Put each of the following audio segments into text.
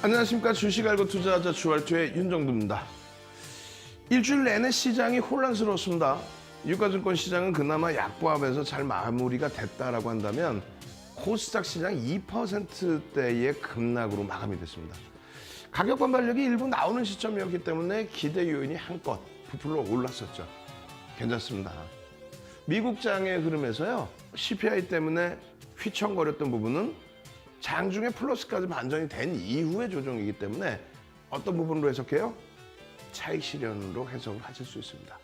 안녕하십니까. 주식 알고 투자하자 주알투의 윤정두입니다. 일주일 내내 시장이 혼란스러웠습니다. 유가증권 시장은 그나마 약보합에서 잘 마무리가 됐다라고 한다면 코스닥 시장 2%대의 급락으로 마감이 됐습니다. 가격 반발력이 일부 나오는 시점이었기 때문에 기대 요인이 한껏 부풀러 올랐었죠. 괜찮습니다. 미국장의 흐름에서요, CPI 때문에 휘청거렸던 부분은 장중에 플러스까지 반전이 된 이후의 조정이기 때문에 어떤 부분으로 해석해요? 차익 실현으로 해석을 하실 수 있습니다.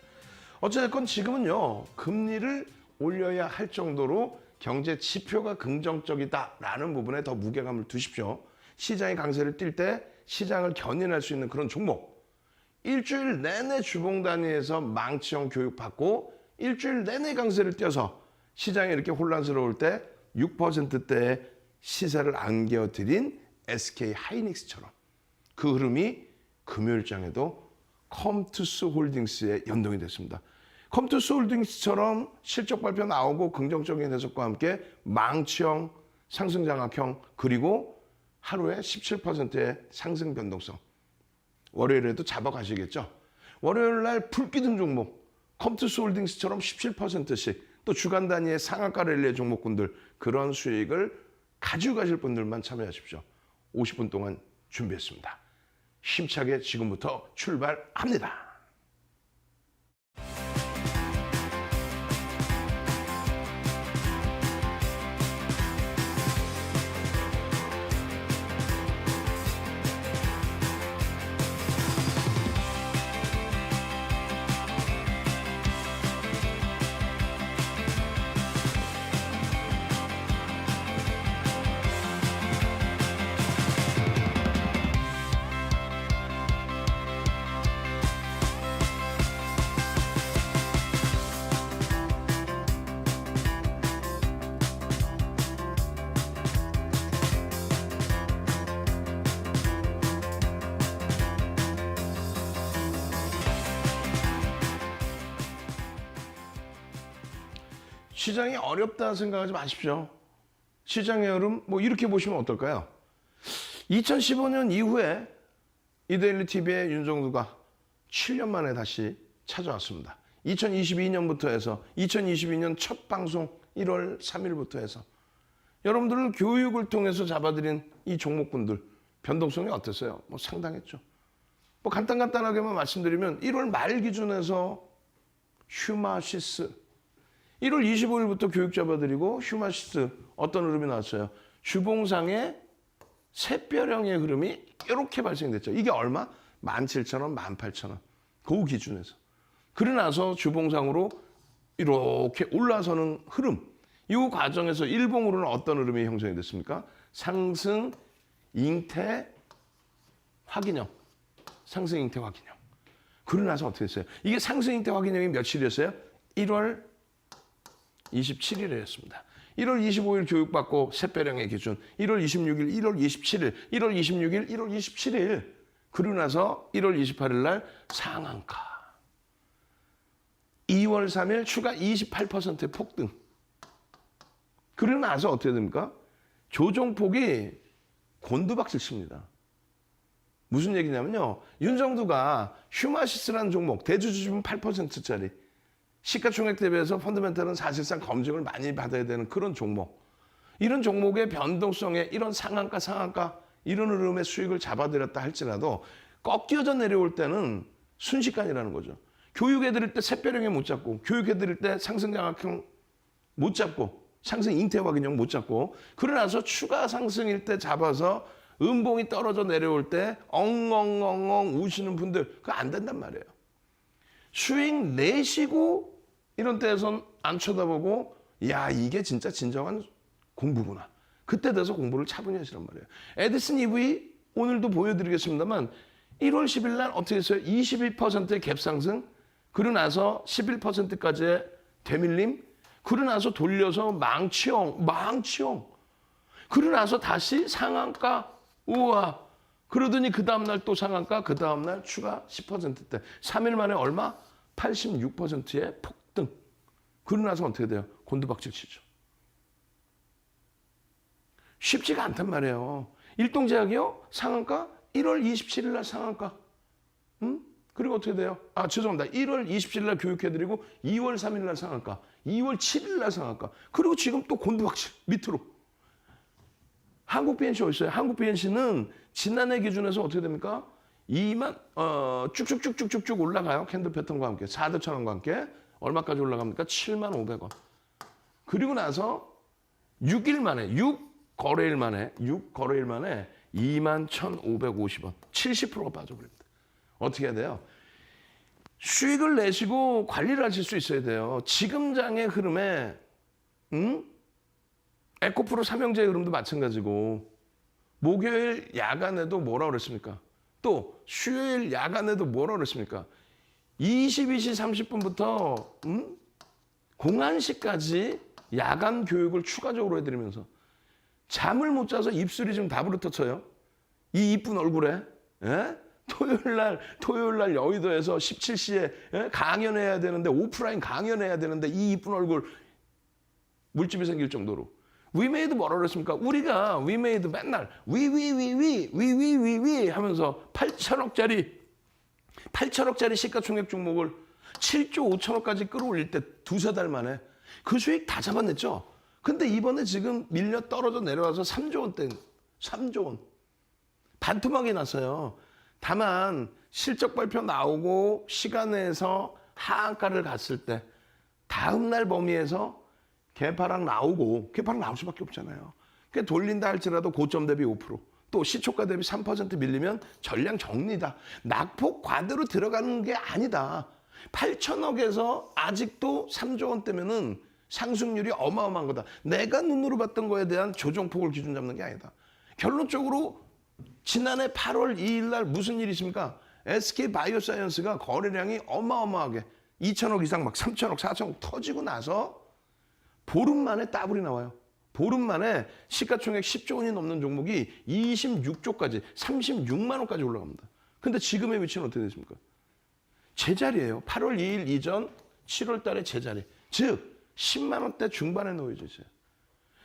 어쨌든 지금은요, 금리를 올려야 할 정도로 경제 지표가 긍정적이다라는 부분에 더 무게감을 두십시오. 시장이 강세를 띨 때 시장을 견인할 수 있는 그런 종목. 일주일 내내 주봉 단위에서 망치형 교육받고 일주일 내내 강세를 띄어서 시장이 이렇게 혼란스러울 때 6%대의 시세를 안겨드린 SK 하이닉스처럼 그 흐름이 금요일장에도 컴투스 홀딩스에 연동이 됐습니다. 컴투스 홀딩스처럼 실적 발표 나오고 긍정적인 해석과 함께 망치형, 상승장악형, 그리고 하루에 17%의 상승 변동성. 월요일에도 잡아가시겠죠. 월요일 날 불기둥 종목, 컴투스 홀딩스처럼 17%씩 또 주간 단위의 상한가 랠리의 종목군들, 그런 수익을 가지고 가실 분들만 참여하십시오. 50분 동안 준비했습니다. 힘차게 지금부터 출발합니다. 시장이 어렵다 생각하지 마십시오. 시장의 흐름 이렇게 보시면 어떨까요? 2015년 이후에 이데일리 TV의 윤정두가 7년 만에 다시 찾아왔습니다. 2022년부터 해서 2022년 첫 방송 1월 3일부터 해서 여러분들을 교육을 통해서 잡아들인 이 종목군들 변동성이 어땠어요? 상당했죠. 간단하게만 말씀드리면 1월 말 기준에서 휴마시스 1월 25일부터 교육 잡아드리고 휴마시스 어떤 흐름이 나왔어요? 주봉상의 샛별형의 흐름이 이렇게 발생됐죠. 이게 얼마? 17,000원, 18,000원. 그 기준에서. 그러고 나서 주봉상으로 이렇게 올라서는 흐름. 이 과정에서 일봉으로는 어떤 흐름이 형성이 됐습니까? 상승, 잉태, 확인형. 상승, 잉태, 확인형. 그러고 나서 어떻게 됐어요? 이게 상승, 잉태, 확인형이 며칠이었어요? 1월 27일이었습니다. 1월 25일 교육받고 샛별형의 기준, 1월 26일, 1월 27일, 1월 26일, 1월 27일, 그러고 나서 1월 28일 날 상한가. 2월 3일 추가 28%의 폭등. 그러고 나서 어떻게 됩니까? 조정폭이 곤두박질 칩니다. 무슨 얘기냐면요. 윤정두가 휴마시스라는 종목, 대주주주분 8%짜리, 시가총액 대비해서 펀더멘털은 사실상 검증을 많이 받아야 되는 그런 종목. 이런 종목의 변동성에 이런 상한가 이런 흐름의 수익을 잡아들였다 할지라도 꺾여져 내려올 때는 순식간이라는 거죠. 교육해드릴 때 샛별형에 못 잡고, 교육해드릴 때 상승장악형 못 잡고, 상승 잉태 확인형 못 잡고, 그러고 나서 추가 상승일 때 잡아서 음봉이 떨어져 내려올 때 엉엉엉엉 우시는 분들, 그거 안 된단 말이에요. 수익 내시고 이런 때에선 안 쳐다보고, 야, 이게 진짜 진정한 공부구나. 그때 돼서 공부를 차분히 하시란 말이에요. 에디슨 EV 오늘도 보여드리겠습니다만 1월 10일 날 어떻게 했어요? 22%의 갭상승, 그러고 나서 11%까지의 되밀림, 그러고 나서 돌려서 망치형. 그러고 나서 다시 상한가, 우와. 그러더니 그 다음날 또 상한가, 그 다음날 추가 10%대. 3일 만에 얼마? 86%의 폭등. 그러고 나서 어떻게 돼요? 곤두박질 치죠. 쉽지가 않단 말이에요. 일동제약이요? 상한가 1월 27일 날 상한가. 그리고 어떻게 돼요? 아, 죄송합니다. 1월 27일 날 교육해드리고 2월 3일 날 상한가. 2월 7일 날 상한가. 그리고 지금 또 곤두박질 밑으로. 한국 BNC 어디 있어요? 한국 BNC는 지난해 기준에서 어떻게 됩니까? 2만 쭉쭉쭉쭉쭉 올라가요. 캔들 패턴과 함께 4대 천원과 함께 얼마까지 올라갑니까? 7만 500원. 그리고 나서 6일 만에 6거래일 만에 2만 1,550원. 70%가 빠져버립니다. 어떻게 해야 돼요? 수익을 내시고 관리를 하실 수 있어야 돼요. 지금 장의 흐름에 에코프로 삼형제의 흐름도 마찬가지고 목요일 야간에도 뭐라 그랬습니까? 또 수요일 야간에도 뭐라 그랬습니까? 22시 30분부터 01시까지 야간 교육을 추가적으로 해드리면서 잠을 못 자서 입술이 지금 다부르터 쳐요. 이 이쁜 얼굴에. 예? 토요일 날 여의도에서 17시에 예? 강연해야 되는데 오프라인 강연해야 되는데 이 이쁜 얼굴 물집이 생길 정도로. 위메이드 뭐라 그랬습니까? 우리가 위메이드 맨날 위위위위 하면서 8천억짜리 시가총액 종목을 7조 5천억까지 끌어올릴 때 두세 달 만에 그 수익 다 잡아냈죠. 근데 이번에 지금 밀려 떨어져 내려와서 3조 원대, 3조 원. 반토막이 났어요. 다만 실적 발표 나오고 시간에서 하한가를 갔을 때 다음 날 범위에서 개파락 나올 수밖에 없잖아요. 그러니까 돌린다 할지라도 고점 대비 5%, 또 시초가 대비 3% 밀리면 전량 정리다. 낙폭 과대로 들어가는 게 아니다. 8천억에서 아직도 3조 원대면은 상승률이 어마어마한 거다. 내가 눈으로 봤던 거에 대한 조정폭을 기준 잡는 게 아니다. 결론적으로 지난해 8월 2일 날 무슨 일이 있습니까? SK 바이오사이언스가 거래량이 어마어마하게 2천억 이상 막 3천억, 4천억 터지고 나서 보름 만에 따블이 나와요. 보름 만에 시가총액 10조 원이 넘는 종목이 26조까지, 36만 원까지 올라갑니다. 근데 지금의 위치는 어떻게 됐습니까? 제자리예요. 8월 2일 이전 7월 달에 제자리. 즉 10만 원대 중반에 놓여져 있어요.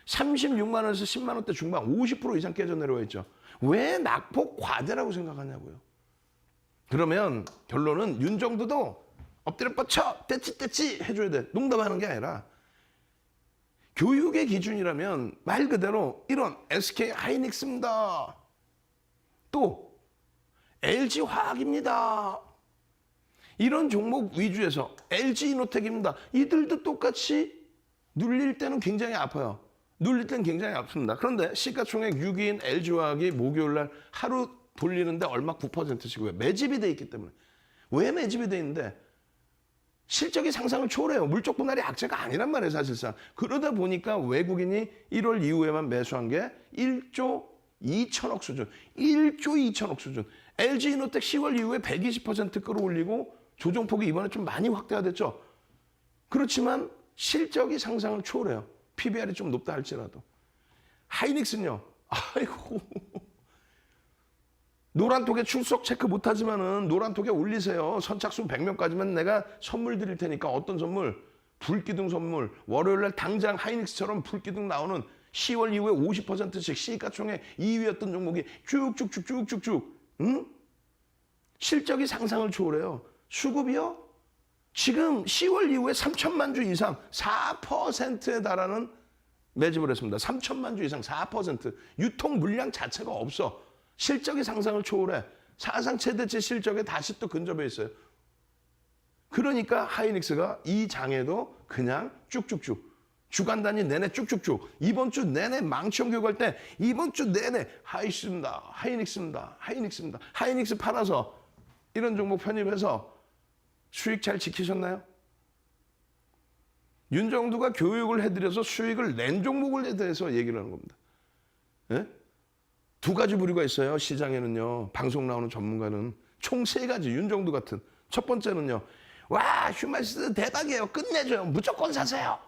36만 원에서 10만 원대 중반 50% 이상 깨져 내려와 있죠. 왜 낙폭 과대라고 생각하냐고요. 그러면 결론은 윤정두도 엎드려 뻗쳐 떼찌 해줘야 돼. 농담하는 게 아니라 교육의 기준이라면 말 그대로 이런 SK 하이닉스입니다. 또 LG 화학입니다. 이런 종목 위주에서 LG 이노텍입니다. 이들도 똑같이 눌릴 때는 굉장히 아파요. 눌릴 때는 굉장히 아픕니다. 그런데 시가총액 6위인 LG화학이 목요일 날 하루 돌리는데 얼마 9%씩고요. 매집이 돼 있기 때문에. 왜 매집이 돼 있는데? 실적이 상상을 초월해요. 물적 분할이 악재가 아니란 말이에요, 사실상. 그러다 보니까 외국인이 1월 이후에만 매수한 게 1조 2천억 수준. 1조 2천억 수준. LG이노텍 10월 이후에 120% 끌어올리고 조정폭이 이번에 좀 많이 확대가 됐죠. 그렇지만 실적이 상상을 초월해요. PBR이 좀 높다 할지라도. 하이닉스는요. 아이고. 노란톡에 출석 체크 못하지만은 노란톡에 올리세요. 선착순 100명까지만 내가 선물 드릴 테니까. 어떤 선물? 불기둥 선물. 월요일날 당장 하이닉스처럼 불기둥 나오는 10월 이후에 50%씩 시가총액 2위였던 종목이 쭉쭉쭉쭉쭉쭉. 응? 실적이 상상을 초월해요. 수급이요? 지금 10월 이후에 3천만 주 이상 4%에 달하는 매집을 했습니다. 3천만 주 이상 4%. 유통 물량 자체가 없어. 실적이 상상을 초월해. 사상 최대치 실적에 다시 또 근접해 있어요. 그러니까 하이닉스가 이 장에도 그냥 쭉쭉쭉. 주간 단위 내내 쭉쭉쭉. 이번 주 내내 망치형 교육할 때 이번 주 내내 하이닉스입니다. 하이닉스 팔아서 이런 종목 편입해서 수익 잘 지키셨나요? 윤정두가 교육을 해드려서 수익을 낸 종목을 대해서 얘기를 하는 겁니다. 예? 두 가지 부류가 있어요. 시장에는요. 방송 나오는 전문가는 총 세 가지. 윤정두 같은. 첫 번째는요. 와, 휴마시스 대박이에요. 끝내줘요. 무조건 사세요.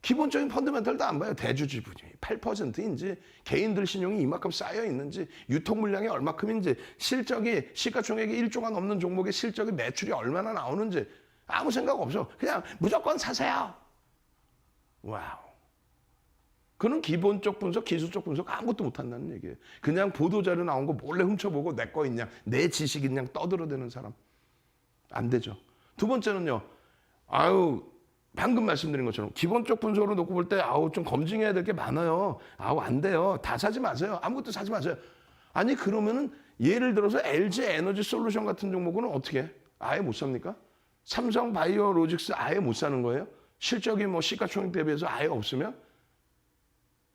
기본적인 펀더멘털도 안 봐요. 대주 지분이 8%인지 개인들 신용이 이만큼 쌓여 있는지 유통 물량이 얼마큼인지 실적이 시가총액이 1조가 넘는 종목의 실적이 매출이 얼마나 나오는지 아무 생각 없어. 그냥 무조건 사세요. 와우. 그는 기본적 분석, 기술적 분석 아무것도 못한다는 얘기예요. 그냥 보도자료 나온 거 몰래 훔쳐보고 내 거 있냐, 내 지식 있냐 떠들어대는 사람. 안 되죠. 두 번째는요. 아유, 방금 말씀드린 것처럼 기본적 분석으로 놓고 볼 때 좀 검증해야 될 게 많아요. 안 돼요. 다 사지 마세요. 아무것도 사지 마세요. 아니 그러면은 예를 들어서 LG 에너지 솔루션 같은 종목은 어떻게 해? 아예 못 삽니까? 삼성 바이오로직스 아예 못 사는 거예요? 실적이 뭐 시가총액 대비해서 아예 없으면?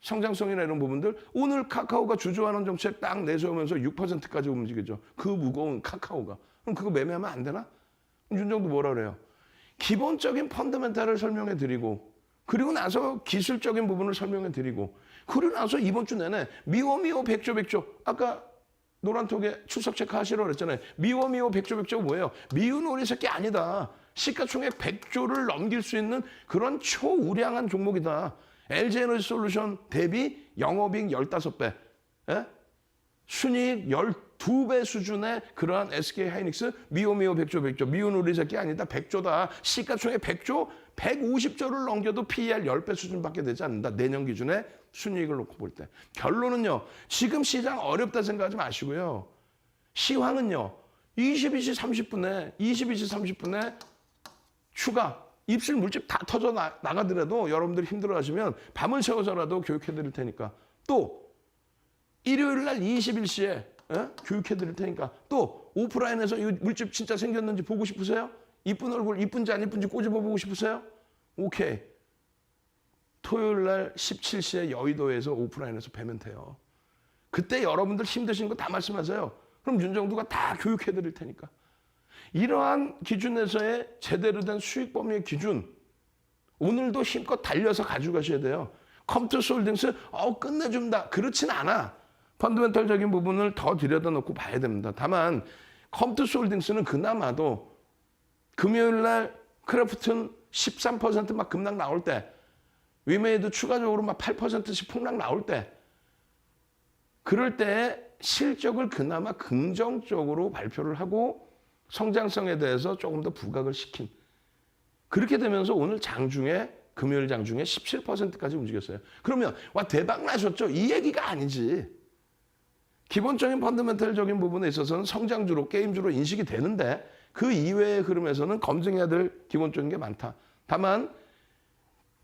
성장성이나 이런 부분들 오늘 카카오가 주주환원 정책 딱 내세우면서 6%까지 움직이죠. 그 무거운 카카오가. 그럼 그거 매매하면 안 되나? 윤정도 뭐라 그래요? 기본적인 펀더멘탈을 설명해 드리고 그리고 나서 기술적인 부분을 설명해 드리고 그리고 나서 이번 주 내내 미워미워 백조 아까 노란톡에 출석 체크하시라고 그랬잖아요. 미워미워 백조가 뭐예요? 미운 오리 새끼 아니다. 시가총액 100조를 넘길 수 있는 그런 초우량한 종목이다. LG에너지 솔루션 대비 영업이익 15배, 예? 순이익 12배 수준의 그러한 SK하이닉스 미오미오 100조 미운 우리 새끼 아니다. 100조다. 시가총액 100조 150조를 넘겨도 PER 10배 수준밖에 되지 않는다. 내년 기준에 순이익을 놓고 볼 때. 결론은요. 지금 시장 어렵다 생각하지 마시고요. 시황은요. 22시 30분에 추가 입술 물집 다 터져 나가더라도 여러분들이 힘들어하시면 밤을 새워서라도 교육해드릴 테니까 또 일요일 날 21시에 교육해드릴 테니까 또 오프라인에서 이 물집 진짜 생겼는지 보고 싶으세요? 이쁜 얼굴 이쁜지 안 이쁜지 꼬집어보고 싶으세요? 오케이. 토요일 날 17시에 여의도에서 오프라인에서 뵈면 돼요. 그때 여러분들 힘드신 거 다 말씀하세요. 그럼 윤정두가 다 교육해드릴 테니까. 이러한 기준에서의 제대로 된 수익 범위의 기준 오늘도 힘껏 달려서 가져가셔야 돼요. 컴투스홀딩스 끝내준다. 그렇진 않아. 펀더멘털적인 부분을 더 들여다놓고 봐야 됩니다. 다만 컴투스홀딩스는 그나마도 금요일 날 크래프튼 13% 막 급락 나올 때 위메이도 추가적으로 막 8%씩 폭락 나올 때 그럴 때 실적을 그나마 긍정적으로 발표를 하고 성장성에 대해서 조금 더 부각을 시킨. 그렇게 되면서 오늘 장중에 금요일 장중에 17%까지 움직였어요. 그러면 와 대박 나셨죠? 이 얘기가 아니지. 기본적인 펀더멘털적인 부분에 있어서는 성장주로 게임주로 인식이 되는데 그 이외의 흐름에서는 검증해야 될 기본적인 게 많다. 다만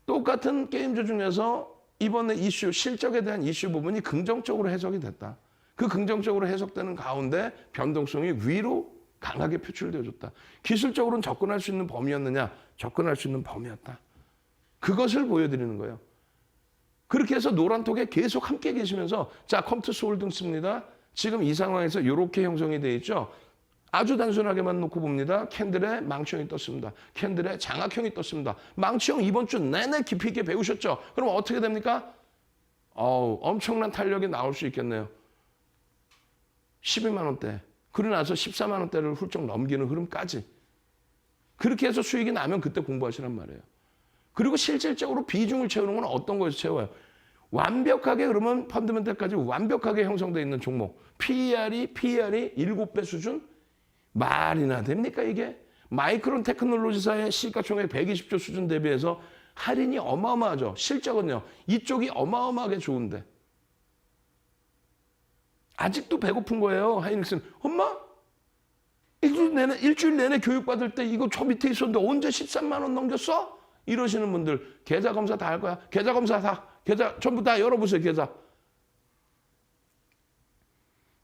똑같은 게임주 중에서 이번에 이슈 실적에 대한 이슈 부분이 긍정적으로 해석이 됐다. 그 긍정적으로 해석되는 가운데 변동성이 위로 강하게 표출되어졌다. 기술적으로는 접근할 수 있는 범위였느냐? 접근할 수 있는 범위였다. 그것을 보여드리는 거예요. 그렇게 해서 노란톡에 계속 함께 계시면서 자 컴투스 홀딩스입니다. 지금 이 상황에서 이렇게 형성이 되어 있죠. 아주 단순하게만 놓고 봅니다. 캔들에 망치형이 떴습니다. 캔들에 장악형이 떴습니다. 망치형 이번 주 내내 깊이 있게 배우셨죠? 그럼 어떻게 됩니까? 엄청난 탄력이 나올 수 있겠네요. 12만 원대. 그러고 나서 14만 원대를 훌쩍 넘기는 흐름까지. 그렇게 해서 수익이 나면 그때 공부하시란 말이에요. 그리고 실질적으로 비중을 채우는 건 어떤 거에서 채워요? 완벽하게 그러면 펀더멘털까지 완벽하게 형성되어 있는 종목. PER이 7배 수준? 말이나 됩니까 이게? 마이크론 테크놀로지사의 시가총액 120조 수준 대비해서 할인이 어마어마하죠. 실적은요. 이쪽이 어마어마하게 좋은데. 아직도 배고픈 거예요. 하이닉스는. 엄마? 일주일 내내 교육받을 때 이거 저 밑에 있었는데 언제 13만 원 넘겼어? 이러시는 분들 계좌 검사 다 할 거야. 계좌 검사 다. 계좌 전부 다 열어보세요.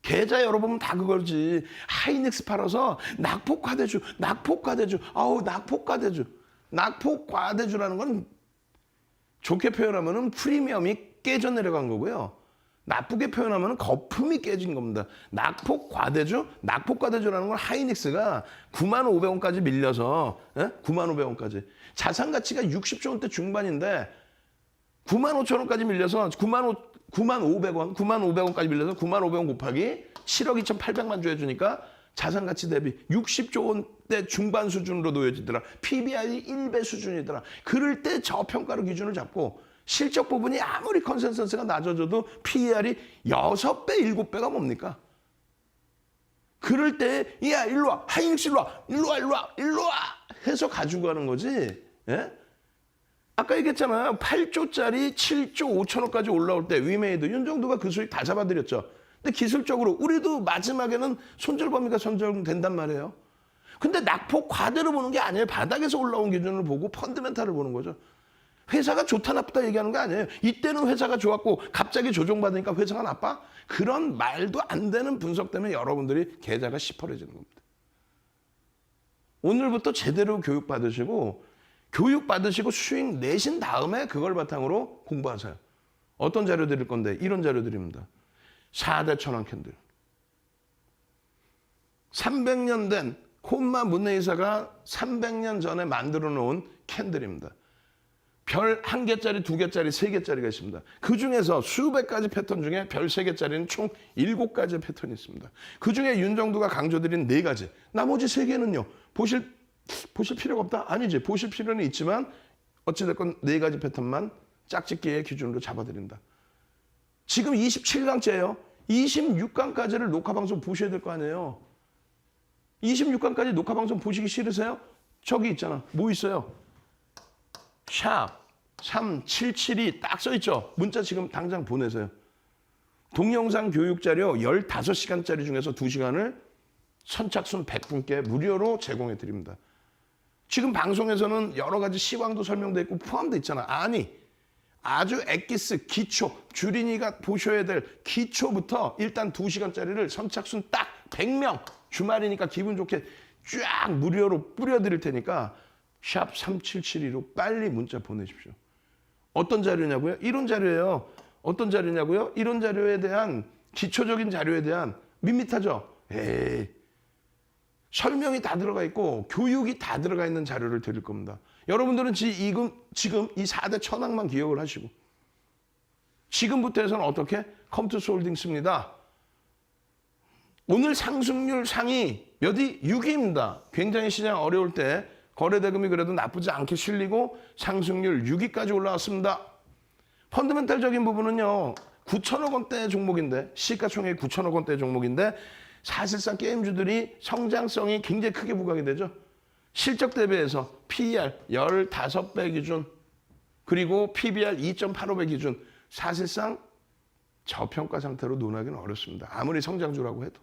계좌 열어보면 다 그거지. 하이닉스 팔아서 낙폭과대주. 낙폭과대주라는 건 좋게 표현하면 프리미엄이 깨져 내려간 거고요. 나쁘게 표현하면 거품이 깨진 겁니다. 낙폭과대주라는 건 하이닉스가 95,500원까지 밀려서 95,500원까지 자산가치가 60조 원대 중반인데 95,000원까지 밀려서 95,500원까지 밀려서 95,500원 곱하기 7억 2,800만 주 해주니까 자산가치 대비 60조 원대 중반 수준으로 놓여지더라. PBR이 1배 수준이더라. 그럴 때 저평가로 기준을 잡고 실적 부분이 아무리 컨센서스가 낮아져도 PER이 6배, 7배가 뭡니까? 그럴 때, 야, 일로 와. 하이닉스 일로 와. 해서 가지고 가는 거지. 예? 아까 얘기했잖아요. 8조짜리 7조 5천억까지 올라올 때 위메이드 윤정도가 그 수익 다 잡아드렸죠. 근데 기술적으로 우리도 마지막에는 손절 범위가 선정된단 말이에요. 근데 낙폭 과대로 보는 게 아니에요. 바닥에서 올라온 기준을 보고 펀드멘탈을 보는 거죠. 회사가 좋다 나쁘다 얘기하는 거 아니에요. 이때는 회사가 좋았고 갑자기 조정받으니까 회사가 나빠? 그런 말도 안 되는 분석 때문에 여러분들이 계좌가 시퍼래지는 겁니다. 오늘부터 제대로 교육받으시고 수익 내신 다음에 그걸 바탕으로 공부하세요. 어떤 자료 드릴 건데 이런 자료 드립니다. 4대 천왕 캔들. 300년 된 콤마 문내이사가 300년 전에 만들어 놓은 캔들입니다. 별 1개짜리, 2개짜리, 3개짜리가 있습니다. 그중에서 수백 가지 패턴 중에 별 3개짜리는 총 7가지의 패턴이 있습니다. 그중에 윤정도가 강조드린 4가지. 나머지 3개는요. 보실 필요가 없다? 아니지. 보실 필요는 있지만 어찌됐건 4가지 패턴만 짝짓기의 기준으로 잡아드린다. 지금 27강째예요. 26강까지를 녹화방송 보셔야 될 거 아니에요. 26강까지 녹화방송 보시기 싫으세요? 저기 있잖아. 뭐 있어요? 샵 3772 딱 써있죠. 문자 지금 당장 보내세요. 동영상 교육자료 15시간짜리 중에서 2시간을 선착순 100분께 무료로 제공해 드립니다. 지금 방송에서는 여러 가지 시황도 설명돼 있고 포함돼 있잖아. 아니, 아주 엑기스 기초, 주린이가 보셔야 될 기초부터 일단 2시간짜리를 선착순 딱 100명, 주말이니까 기분 좋게 쫙 무료로 뿌려드릴 테니까 샵 3772로 빨리 문자 보내십시오. 어떤 자료냐고요? 이런 자료예요. 어떤 자료냐고요? 이런 자료에 대한 기초적인 자료에 대한 밋밋하죠? 에이, 설명이 다 들어가 있고 교육이 다 들어가 있는 자료를 드릴 겁니다. 여러분들은 지금 이 4대 천왕만 기억을 하시고 지금부터 해서는 어떻게? 컴투스홀딩스입니다. 오늘 상승률 상위 몇위? 6위입니다. 굉장히 시장 어려울 때 거래대금이 그래도 나쁘지 않게 실리고 상승률 6위까지 올라왔습니다. 펀드멘탈적인 부분은요. 9천억 원대 종목인데 시가총액 9천억 원대 종목인데 사실상 게임주들이 성장성이 굉장히 크게 부각이 되죠. 실적 대비해서 PER 15배 기준 그리고 PBR 2.85배 기준 사실상 저평가 상태로 논하기는 어렵습니다. 아무리 성장주라고 해도.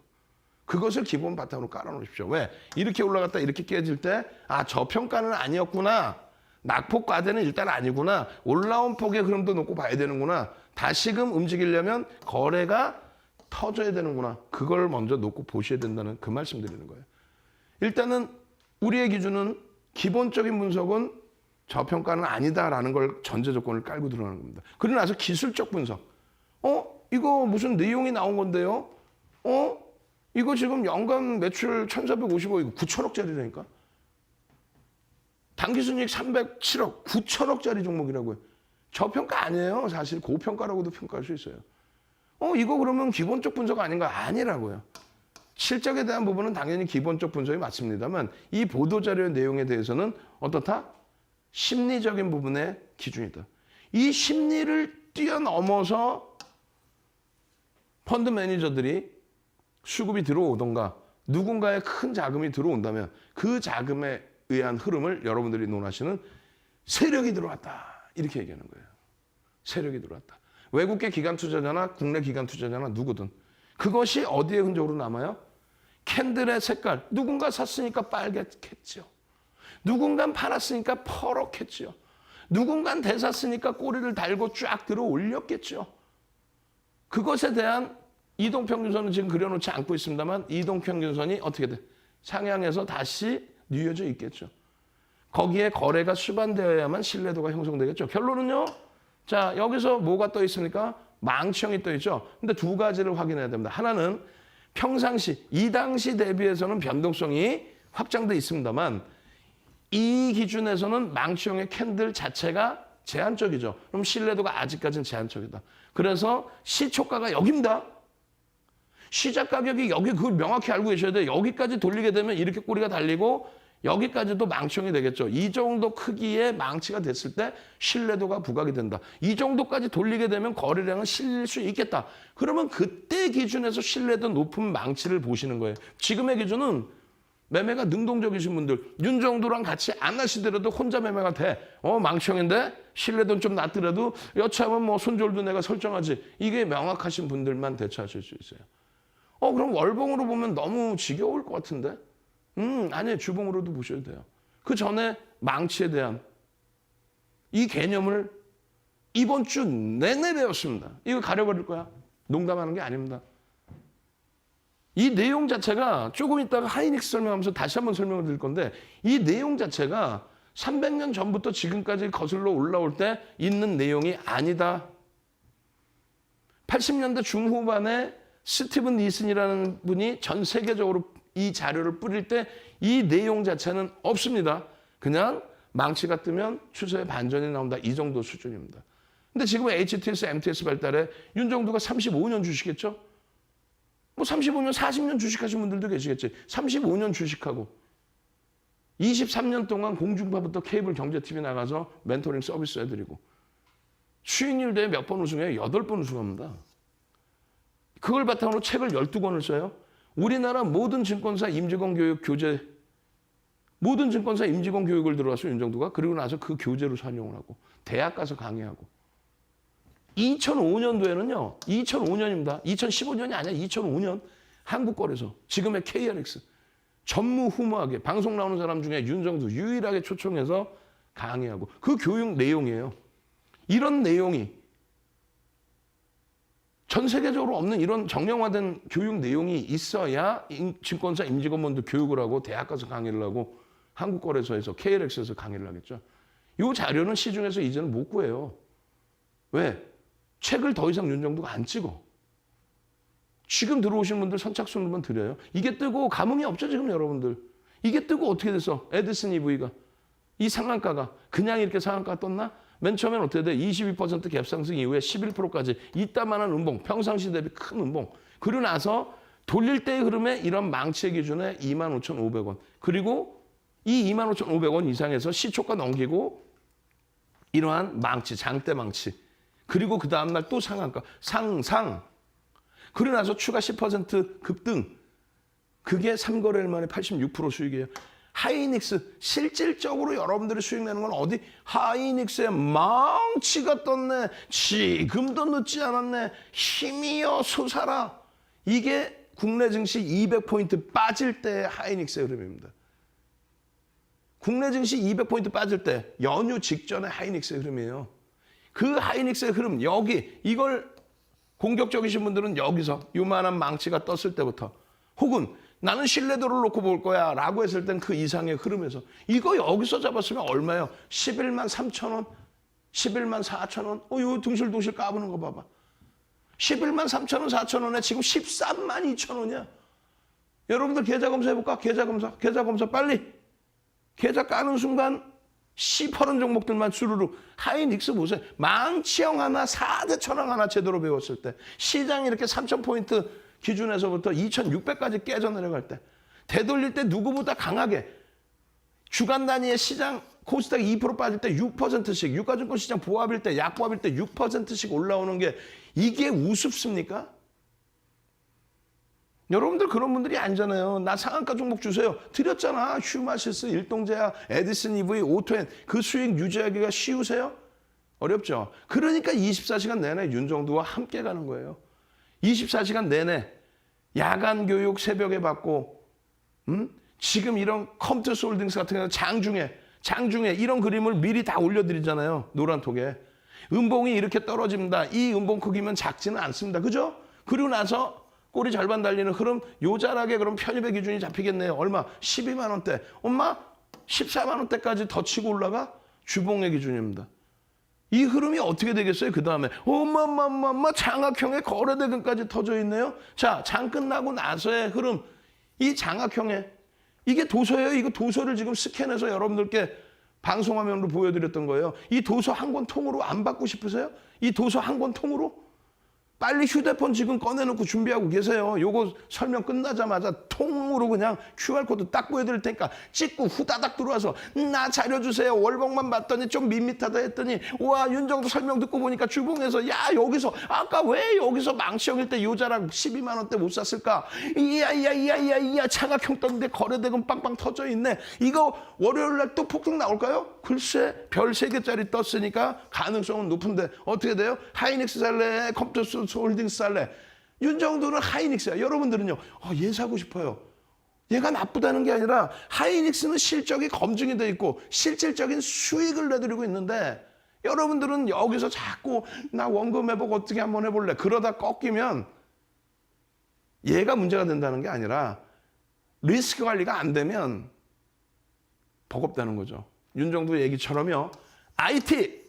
그것을 기본 바탕으로 깔아놓으십시오. 왜? 이렇게 올라갔다 이렇게 깨질 때 아, 저평가는 아니었구나. 낙폭 과대는 일단 아니구나. 올라온 폭의 흐름도 놓고 봐야 되는구나. 다시금 움직이려면 거래가 터져야 되는구나. 그걸 먼저 놓고 보셔야 된다는 그 말씀 드리는 거예요. 일단은 우리의 기준은 기본적인 분석은 저평가는 아니다라는 걸 전제 조건을 깔고 들어가는 겁니다. 그러고 나서 기술적 분석. 이거 무슨 내용이 나온 건데요? 이거 지금 연간 매출 1,450억, 이거 9천억짜리라니까? 당기순이익 307억, 9천억짜리 종목이라고요. 저평가 아니에요. 사실 고평가라고도 평가할 수 있어요. 이거 그러면 기본적 분석 아닌가? 아니라고요. 실적에 대한 부분은 당연히 기본적 분석이 맞습니다만 이 보도자료의 내용에 대해서는 어떻다? 심리적인 부분의 기준이다. 이 심리를 뛰어넘어서 펀드 매니저들이 수급이 들어오던가 누군가의 큰 자금이 들어온다면 그 자금에 의한 흐름을 여러분들이 논하시는 세력이 들어왔다. 이렇게 얘기하는 거예요. 세력이 들어왔다. 외국계 기관 투자자나 국내 기관 투자자나 누구든 그것이 어디에 흔적으로 남아요? 캔들의 색깔. 누군가 샀으니까 빨갛겠죠. 누군가 팔았으니까 퍼렇겠죠. 누군가 대샀으니까 꼬리를 달고 쫙 들어 올렸겠죠. 그것에 대한 이동평균선은 지금 그려놓지 않고 있습니다만 이동평균선이 어떻게 돼? 상향해서 다시 뉘어져 있겠죠. 거기에 거래가 수반되어야만 신뢰도가 형성되겠죠. 결론은요. 자, 여기서 뭐가 떠 있습니까? 망치형이 떠 있죠. 근데 2가지를 확인해야 됩니다. 하나는 평상시, 이 당시 대비해서는 변동성이 확장돼 있습니다만 이 기준에서는 망치형의 캔들 자체가 제한적이죠. 그럼 신뢰도가 아직까지는 제한적이다. 그래서 시초가가 여기입니다. 시작 가격이 여기 그걸 명확히 알고 계셔야 돼요. 여기까지 돌리게 되면 이렇게 꼬리가 달리고 여기까지도 망치형이 되겠죠. 이 정도 크기의 망치가 됐을 때 신뢰도가 부각이 된다. 이 정도까지 돌리게 되면 거래량은 실릴 수 있겠다. 그러면 그때 기준에서 신뢰도 높은 망치를 보시는 거예요. 지금의 기준은 매매가 능동적이신 분들, 윤정도랑 같이 안 하시더라도 혼자 매매가 돼. 망청인데 신뢰도는 좀 낮더라도 여차하면 뭐 손절도 내가 설정하지. 이게 명확하신 분들만 대처하실 수 있어요. 그럼 월봉으로 보면 너무 지겨울 것 같은데? 아니에요. 주봉으로도 보셔도 돼요. 그 전에 망치에 대한 이 개념을 이번 주 내내 배웠습니다. 이거 가려버릴 거야. 농담하는 게 아닙니다. 이 내용 자체가 조금 있다가 하이닉스 설명하면서 다시 한번 설명을 드릴 건데 이 내용 자체가 300년 전부터 지금까지 거슬러 올라올 때 있는 내용이 아니다. 80년대 중후반에 스티븐 니슨이라는 분이 전 세계적으로 이 자료를 뿌릴 때 이 내용 자체는 없습니다. 그냥 망치가 뜨면 추세의 반전이 나온다. 이 정도 수준입니다. 근데 지금 HTS, MTS 발달에 윤정도가 35년 주시겠죠? 뭐 35년, 40년 주식하신 분들도 계시겠지. 35년 주식하고 23년 동안 공중파부터 케이블 경제TV 나가서 멘토링 서비스 해드리고 수익률 대회 몇 번 우승해요? 8번 우승합니다. 그걸 바탕으로 책을 12권을 써요. 우리나라 모든 증권사 임직원 교육 교재, 모든 증권사 임직원 교육을 들어와서 윤정도가 그리고 나서 그 교재로 활용을 하고 대학 가서 강의하고 2005년도에는요. 2005년입니다. 2015년이 아니야. 2005년 한국거래소 지금의 KRX 전무후무하게 방송 나오는 사람 중에 윤정도 유일하게 초청해서 강의하고 그 교육 내용이에요. 이런 내용이 전 세계적으로 없는 이런 정형화된 교육 내용이 있어야 증권사 임직원분들 교육을 하고 대학 가서 강의를 하고 한국거래소에서 KRX에서 강의를 하겠죠. 이 자료는 시중에서 이제는 못 구해요. 왜? 책을 더 이상 윤정도가 안 찍어. 지금 들어오신 분들 선착순으로만 드려요. 이게 뜨고 감흥이 없죠, 지금 여러분들. 이게 뜨고 어떻게 됐어? 에디슨 EV가. 이 상한가가 그냥 이렇게 상한가가 떴나? 맨 처음엔 어떻게 돼? 22% 갭 상승 이후에 11%까지 이따만한 음봉, 평상시 대비 큰 음봉. 그리고 나서 돌릴 때의 흐름에 이런 망치의 기준에 25,500원. 그리고 이 25,500원 이상에서 시초가 넘기고 이러한 망치, 장대 망치. 그리고 그 다음날 또 상한가, 상상. 그러고 나서 추가 10% 급등. 그게 3거래일 만에 86% 수익이에요. 하이닉스, 실질적으로 여러분들이 수익 내는 건 어디? 하이닉스의 망치가 떴네. 지금도 늦지 않았네. 힘이여 솟아라. 이게 국내 증시 200포인트 빠질 때의 하이닉스의 흐름입니다. 국내 증시 200포인트 빠질 때 연휴 직전의 하이닉스의 흐름이에요. 그 하이닉스의 흐름, 여기 이걸 공격적이신 분들은 여기서 요만한 망치가 떴을 때부터 혹은 나는 신뢰도를 놓고 볼 거야 라고 했을 땐 그 이상의 흐름에서 이거 여기서 잡았으면 얼마예요? 11만 3천 원, 11만 4천 원. 요 둥실둥실 까부는 거 봐봐. 11만 3천 원, 4천 원에 지금 13만 2천 원이야. 여러분들 계좌검사 해볼까? 계좌검사 빨리. 계좌 까는 순간 시퍼런 종목들만 수루룩. 하이닉스 보세요. 망치형 하나, 4대 천왕 하나 제대로 배웠을 때 시장이 이렇게 3,000포인트 기준에서부터 2,600까지 깨져 내려갈 때 되돌릴 때 누구보다 강하게 주간 단위의 시장 코스닥 2% 빠질 때 6%씩 유가증권 시장 보합일 때 약보합일 때 6%씩 올라오는 게 이게 우습습니까? 여러분들 그런 분들이 아니잖아요. 나 상한가 종목 주세요. 드렸잖아. 휴마시스, 일동제약, 에디슨 EV, 오토엔 그 수익 유지하기가 쉬우세요? 어렵죠. 그러니까 24시간 내내 윤정도와 함께 가는 거예요. 24시간 내내 야간 교육 새벽에 받고 지금 이런 컴투스 홀딩스 같은 경우는 장중에 이런 그림을 미리 다 올려드리잖아요. 노란톡에. 음봉이 이렇게 떨어집니다. 이 음봉 크기면 작지는 않습니다. 그죠? 그리고 나서 꼬리 절반 달리는 흐름 요자락에 그럼 편입의 기준이 잡히겠네요. 얼마? 12만 원대. 엄마 14만 원대까지 더 치고 올라가? 주봉의 기준입니다. 이 흐름이 어떻게 되겠어요? 그 다음에 엄마 장악형의 거래대금까지 터져 있네요. 자, 장 끝나고 나서의 흐름. 이 장악형의 이게 도서예요. 이거 도서를 지금 스캔해서 여러분들께 방송화면으로 보여드렸던 거예요. 이 도서 한 권 통으로 안 받고 싶으세요? 이 도서 한 권 통으로? 빨리 휴대폰 지금 꺼내놓고 준비하고 계세요. 요거 설명 끝나자마자 통으로 그냥 QR코드 딱 보여드릴 테니까 찍고 후다닥 들어와서 나 자료 주세요. 월봉만 봤더니 좀 밋밋하다 했더니 와 윤정도 설명 듣고 보니까 주봉에서 야 여기서 아까 왜 여기서 망치형일 때 요자랑 12만 원대 못 샀을까? 이야 차각형 떴는데 거래대금 빵빵 터져 있네. 이거 월요일 날 또 폭등 나올까요? 글쎄 별 3개짜리 떴으니까 가능성은 높은데 어떻게 돼요? 하이닉스 살래? 컴퓨터 홀딩스 살래? 윤정도는 하이닉스야. 여러분들은요. 얘 사고 싶어요. 얘가 나쁘다는 게 아니라 하이닉스는 실적이 검증이 돼 있고 실질적인 수익을 내드리고 있는데 여러분들은 여기서 자꾸 나 원금 회복 어떻게 한번 해볼래? 그러다 꺾이면 얘가 문제가 된다는 게 아니라 리스크 관리가 안 되면 버겁다는 거죠. 윤정도 얘기처럼요. IT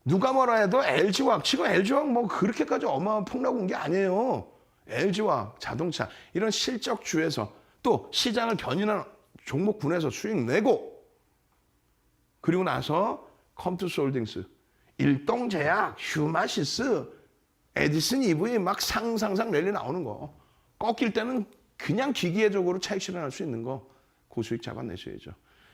누가 뭐라 해도 LG화학 지금 LG화학 뭐 그렇게까지 어마어마한 폭락 온 게 아니에요. LG화학 자동차 이런 실적주에서 또 시장을 견인한 종목군에서 수익 내고 그리고 나서 컴투스홀딩스, 일동제약, 휴마시스, 에디슨 EV 막 상상상 랠리 나오는 거 꺾일 때는 그냥 기계적으로 차익 실현할 수 있는 거 고수익 잡아내셔야죠.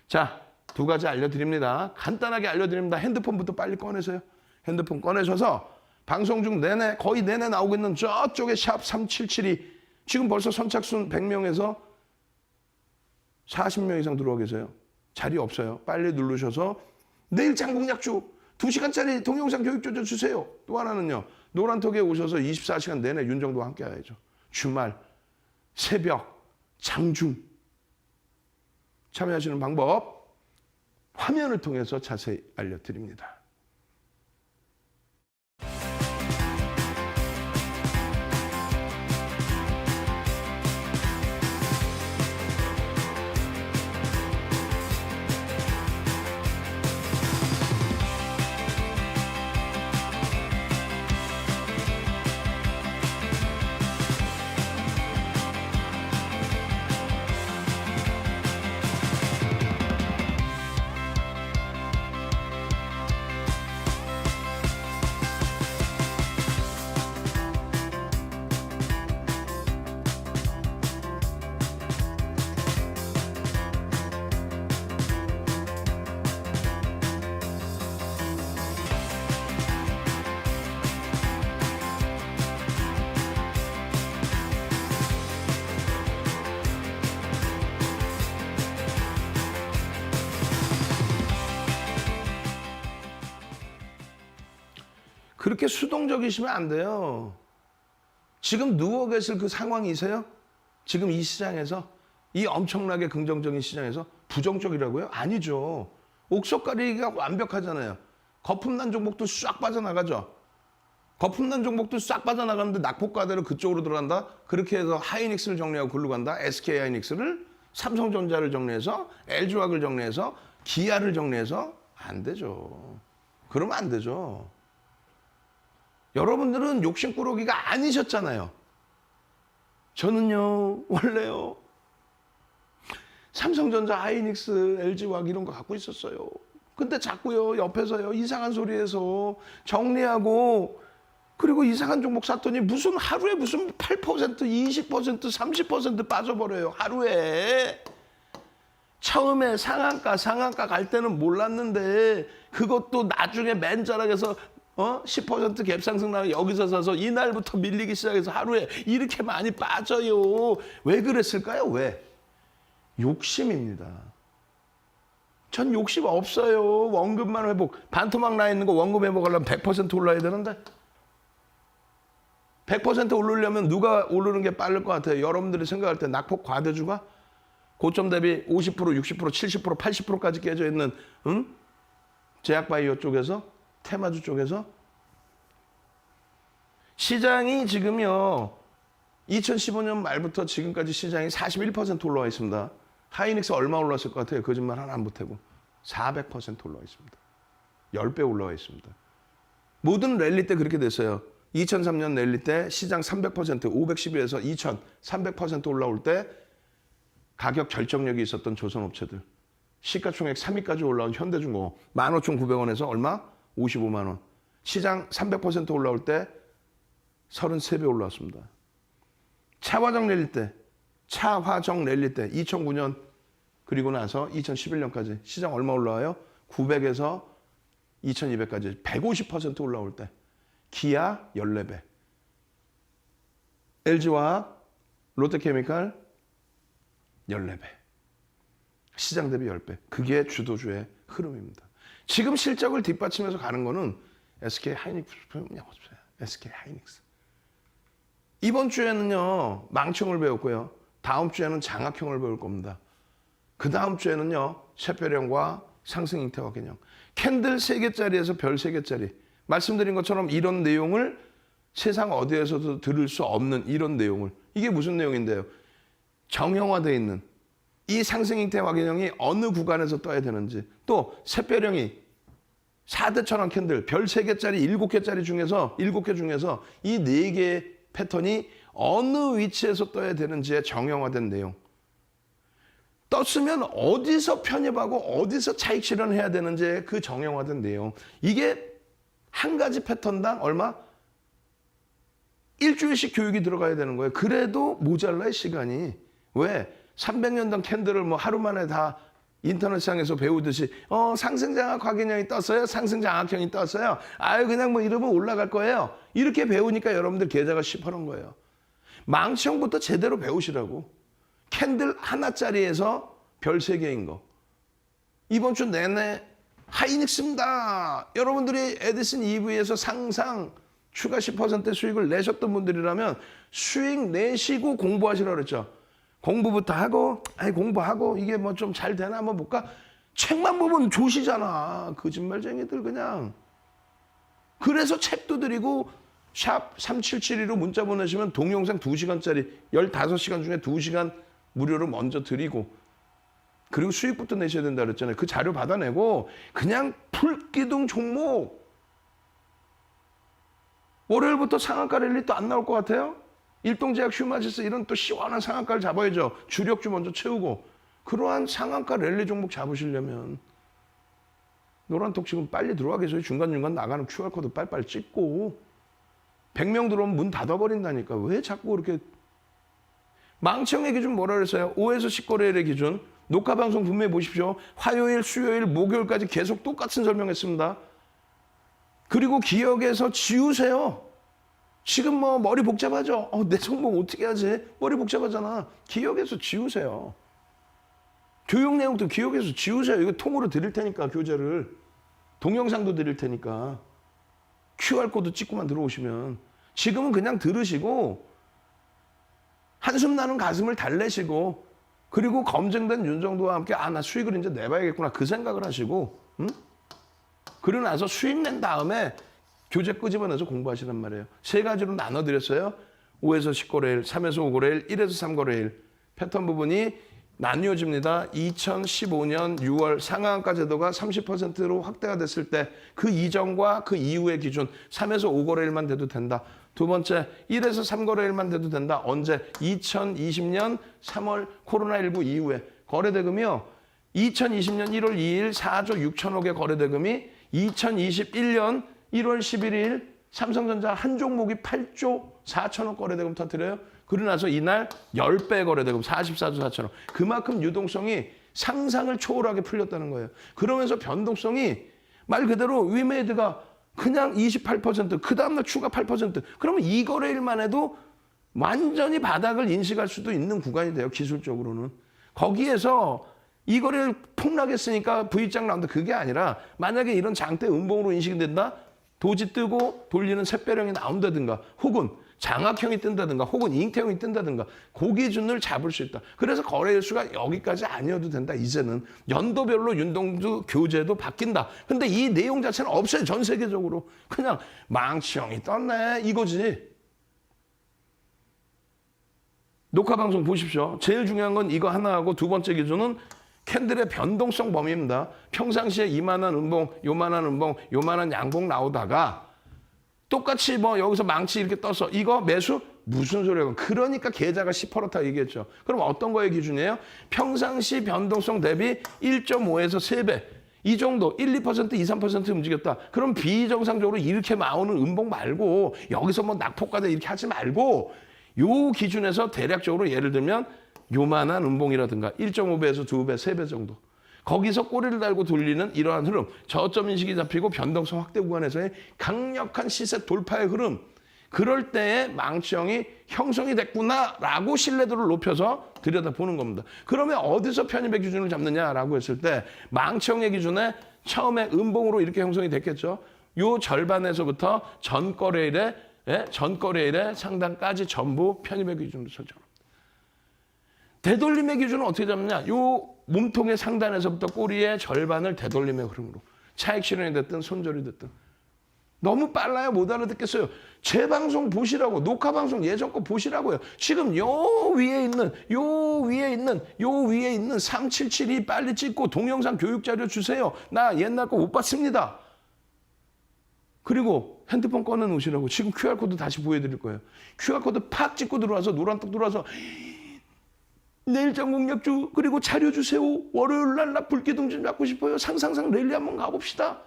자, 2가지 알려드립니다. 간단하게 알려드립니다. 핸드폰부터 빨리 꺼내세요. 핸드폰 꺼내셔서 방송 중 내내 거의 내내 나오고 있는 저쪽에 샵 3772 지금 벌써 선착순 100명에서 40명 이상 들어와 계세요. 자리 없어요. 빨리 누르셔서 내일 장국약주 2시간짜리 동영상 교육조절 주세요. 또 하나는요. 노란톡에 오셔서 24시간 내내 윤정도와 함께 해야죠. 주말, 새벽, 장중 참여하시는 방법 화면을 통해서 자세히 알려드립니다. 그렇게 수동적이시면 안 돼요. 지금 누워 계실 그 상황이세요? 지금 이 시장에서 이 엄청나게 긍정적인 시장에서 부정적이라고요? 아니죠. 옥석가리기가 완벽하잖아요. 거품난 종목도 싹 빠져나가죠. 거품난 종목도 싹 빠져나가는데 낙폭과대로 그쪽으로 들어간다. 그렇게 해서 하이닉스를 정리하고 글로 간다. SK 하이닉스를 삼성전자를 정리해서 LG화학을 정리해서 기아를 정리해서 안 되죠. 그러면 안 되죠. 여러분들은 욕심꾸러기가 아니셨잖아요. 저는요, 원래요, 삼성전자, 하이닉스, LG화학 이런 거 갖고 있었어요. 근데 자꾸요, 옆에서요, 이상한 소리해서 정리하고, 그리고 이상한 종목 샀더니 무슨 하루에 무슨 8%, 20%, 30% 빠져버려요. 하루에. 처음에 상한가 갈 때는 몰랐는데, 그것도 나중에 맨자락에서 10% 갭상승 나고 여기서 사서 이날부터 밀리기 시작해서 하루에 이렇게 많이 빠져요. 왜 그랬을까요? 왜? 욕심입니다. 전 욕심 없어요. 원금만 회복. 반토막 나 있는 거 원금 회복하려면 100% 올라야 되는데 100% 오르려면 누가 오르는 게 빠를 것 같아요? 여러분들이 생각할 때 낙폭 과대주가 고점 대비 50%, 60%, 70%, 80%까지 깨져 있는 제약바이오 쪽에서 테마주 쪽에서 시장이 지금요 2015년 말부터 지금까지 시장이 41% 올라와 있습니다. 하이닉스 얼마 올랐을 것 같아요? 거짓말 하나 안 보태고 400% 올라와 있습니다. 10배 올라와 있습니다. 모든 랠리 때 그렇게 됐어요. 2003년 랠리 때 시장 300%, 512에서 2000, 300% 올라올 때 가격 결정력이 있었던 조선업체들 시가총액 3위까지 올라온 현대중공업 15,900원에서 얼마? 55만 원. 시장 300% 올라올 때 33배 올랐습니다. 차화정 랠리 때 2009년 그리고 나서 2011년까지 시장 얼마 올라와요? 900에서 2200까지 150% 올라올 때 기아 14배, LG화학, 롯데케미칼 14배, 시장 대비 10배. 그게 주도주의 흐름입니다. 지금 실적을 뒷받침해서 가는 거는 SK하이닉스. 이번 주에는요, 망청을 배웠고요. 다음 주에는 장학형을 배울 겁니다. 그 다음 주에는요, 셰페령과 상승잉태와 개념. 캔들 3개짜리에서 별 3개짜리. 말씀드린 것처럼 이런 내용을 세상 어디에서도 들을 수 없는 이런 내용을. 이게 무슨 내용인데요? 정형화되어 있는 이 상승잉태 확인형이 어느 구간에서 떠야 되는지, 또 샛별형이 4대 천왕 캔들 별 3개짜리 7개짜리 중에서 7개 중에서 이 4개의 패턴이 어느 위치에서 떠야 되는지의 정형화된 내용. 떴으면 어디서 편입하고 어디서 차익 실현해야 되는지의 그 정형화된 내용. 이게 한 가지 패턴당 얼마? 일주일씩 교육이 들어가야 되는 거예요. 그래도 모자라요, 시간이. 왜? 300년당 캔들을 뭐 하루 만에 다 인터넷상에서 배우듯이 상승장악 확인형이 떴어요. 상승장악형이 떴어요. 아유 그냥 뭐 이러면 올라갈 거예요. 이렇게 배우니까 여러분들 계좌가 시퍼런 거예요. 망치형부터 제대로 배우시라고. 캔들 하나짜리에서 별 3개인 거. 이번 주 내내 하이닉스입니다. 여러분들이 에디슨 EV에서 상상 추가 10% 수익을 내셨던 분들이라면 수익 내시고 공부하시라고 그랬죠. 공부부터 하고, 공부하고, 이게 뭐 좀 잘 되나 한번 볼까? 책만 보면 조시잖아. 거짓말쟁이들 그냥. 그래서 책도 드리고, 샵 3772로 문자 보내시면 동영상 2시간짜리, 15시간 중에 2시간 무료로 먼저 드리고, 그리고 수익부터 내셔야 된다 그랬잖아요. 그 자료 받아내고, 그냥 풀기둥 종목. 월요일부터 상한가 랠리 또 안 나올 것 같아요? 일동제약, 휴마지스 이런 또 시원한 상한가를 잡아야죠. 주력주 먼저 채우고. 그러한 상한가 랠리 종목 잡으시려면 노란톡 지금 빨리 들어와 계세요. 중간중간 나가는 QR코드 빨리빨리 찍고. 100명 들어오면 문 닫아버린다니까. 왜 자꾸 그렇게. 망청의 기준 뭐라 그랬어요? 5에서 10거래일의 기준. 녹화방송 분명히 보십시오. 화요일, 수요일, 목요일까지 계속 똑같은 설명했습니다. 그리고 기억에서 지우세요. 지금 뭐 머리 복잡하죠? 내 종목 어떻게 하지? 머리 복잡하잖아. 기억에서 지우세요. 교육 내용도 기억에서 지우세요. 이거 통으로 드릴 테니까 교재를. 동영상도 드릴 테니까. QR코드 찍고만 들어오시면. 지금은 그냥 들으시고 한숨 나는 가슴을 달래시고 그리고 검증된 윤정도와 함께 나 수익을 이제 내봐야겠구나 그 생각을 하시고 응? 그러고 나서 수익 낸 다음에 교재 끄집어내서 공부하시란 말이에요. 3가지로 나눠드렸어요. 5에서 10거래일, 3에서 5거래일, 1에서 3거래일. 패턴 부분이 나뉘어집니다. 2015년 6월 상한가 제도가 30%로 확대가 됐을 때 그 이전과 그 이후의 기준 3에서 5거래일만 돼도 된다. 두 번째, 1에서 3거래일만 돼도 된다. 언제? 2020년 3월 코로나19 이후에. 거래대금이요. 2020년 1월 2일 4조 6천억의 거래대금이 2021년 1월 11일 삼성전자 한 종목이 8조 4천억 거래대금 터뜨려요. 그러고 나서 이날 10배 거래대금 44조 4천억. 그만큼 유동성이 상상을 초월하게 풀렸다는 거예요. 그러면서 변동성이 말 그대로 위메이드가 그냥 28%, 그 다음날 추가 8%. 그러면 이 거래일만 해도 완전히 바닥을 인식할 수도 있는 구간이 돼요. 기술적으로는. 거기에서 이 거래일 폭락했으니까 V장 나온다. 그게 아니라 만약에 이런 장대 음봉으로 인식이 된다. 도지 뜨고 돌리는 샛별형이 나온다든가 혹은 장악형이 뜬다든가 혹은 잉태형이 뜬다든가 그 기준을 잡을 수 있다. 그래서 거래일 수가 여기까지 아니어도 된다. 이제는 연도별로 윤동주 교재도 바뀐다. 근데 이 내용 자체는 없어요. 전 세계적으로. 그냥 망치형이 떴네 이거지. 녹화방송 보십시오. 제일 중요한 건 이거 하나하고 두 번째 기준은 캔들의 변동성 범위입니다. 평상시에 이만한 음봉, 요만한 음봉, 요만한 양봉 나오다가 똑같이 뭐 여기서 망치 이렇게 떠서 이거 매수? 무슨 소리야. 그러니까 계좌가 10%다 얘기했죠. 그럼 어떤 거의 기준이에요? 평상시 변동성 대비 1.5에서 3배. 이 정도 1, 2%, 2, 3% 움직였다. 그럼 비정상적으로 이렇게 나오는 음봉 말고 여기서 뭐 낙폭과다 이렇게 하지 말고 요 기준에서 대략적으로 예를 들면 요만한 음봉이라든가 1.5배에서 2배, 3배 정도. 거기서 꼬리를 달고 돌리는 이러한 흐름. 저점 인식이 잡히고 변동성 확대 구간에서의 강력한 시세 돌파의 흐름. 그럴 때에 망치형이 형성이 됐구나라고 신뢰도를 높여서 들여다보는 겁니다. 그러면 어디서 편입의 기준을 잡느냐라고 했을 때 망치형의 기준에 처음에 음봉으로 이렇게 형성이 됐겠죠. 요 절반에서부터 전거래일의 상단까지 전부 편입의 기준으로 설정합니다. 되돌림의 기준은 어떻게 잡느냐? 요 몸통의 상단에서부터 꼬리의 절반을 되돌림의 흐름으로. 차익 실현이 됐든 손절이 됐든. 너무 빨라요. 못 알아듣겠어요. 제 방송 보시라고, 녹화 방송 예전 거 보시라고요. 지금 요 위에 있는 3772 빨리 찍고 동영상 교육 자료 주세요. 나 옛날 거 못 봤습니다. 그리고 핸드폰 꺼내 놓으시라고. 지금 QR코드 다시 보여드릴 거예요. QR코드 팍 찍고 들어와서 노란떡 들어와서 내일장 공략주 그리고 자료 주세요. 월요일 날 나 불기둥 좀 잡고 싶어요. 상상상 랠리 한번 가봅시다.